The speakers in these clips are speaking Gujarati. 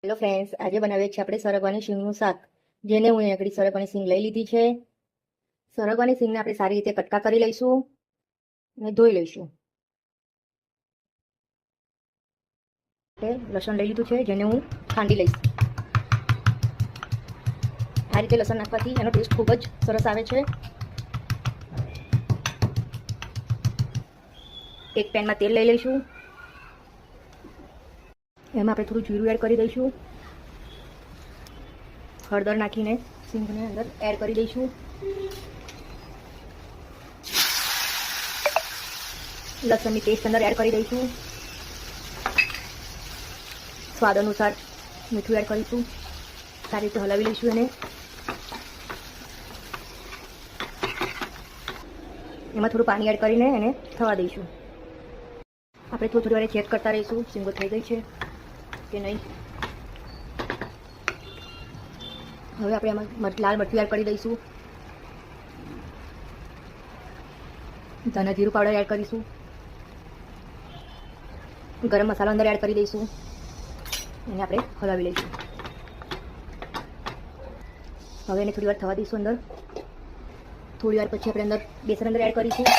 હેલો ફ્રેન્ડ્સ, આજે બનાવીએ છીએ આપણે સરગવાની શીંગનું શાક. જેને હું અહીંયા આગળ સરગવાની શીંગ લઈ લીધી છે. સરગવાની શીંગને આપણે સારી રીતે કટકા કરી લઈશું અને ધોઈ લઈશું. લસણ લઈ લીધું છે, જેને હું ખાંડી લઈશ. આ રીતે લસણ નાખવાથી એનો ટેસ્ટ ખૂબ જ સરસ આવે છે. એક પેનમાં તેલ લઈ લઈશું. એમાં આપણે થોડું જીરું એડ કરી દઈશું. હળદર નાખીને શીંગને અંદર એડ કરી દઈશું. લસણની પેસ્ટ અંદર એડ કરી દઈશું. સ્વાદ અનુસાર મીઠું એડ કરીશું. સારી રીતે હલાવી લઈશું એને. એમાં થોડું પાણી એડ કરીને એને થવા દઈશું. આપણે થોડી વાર ચેક કરતા રહીશું શીંગો થઈ ગઈ છે કે નહીં. હવે આપણે એમાં લાલ મરચું એડ કરી દઈશું. ધાણા જીરું પાવડર એડ કરીશું. ગરમ મસાલો અંદર એડ કરી દઈશું. એને આપણે હલાવી લઈશું. હવે એને થોડી વાર થવા દઈશું. અંદર થોડી વાર પછી આપણે અંદર બેસન અંદર એડ કરીશું.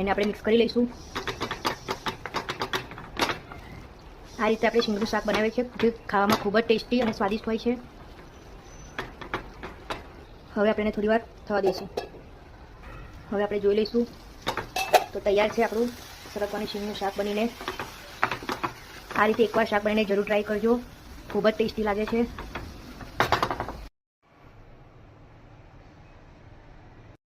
એને આપણે મિક્સ કરી લઈશું. આ રીતે આપણે શીંગનું શાક બનાવીએ છીએ, જે ખાવામાં ખૂબ જ ટેસ્ટી અને સ્વાદિષ્ટ હોય છે. હવે આપણે એને થોડી વાર થવા દઈશું. હવે આપણે જોઈ લઈશું તો તૈયાર છે આપણું સરગવાની શીંગનું શાક બનીને. આ રીતે એકવાર શાક બનીને જરૂર ટ્રાય કરજો. ખૂબ જ ટેસ્ટી લાગે છે.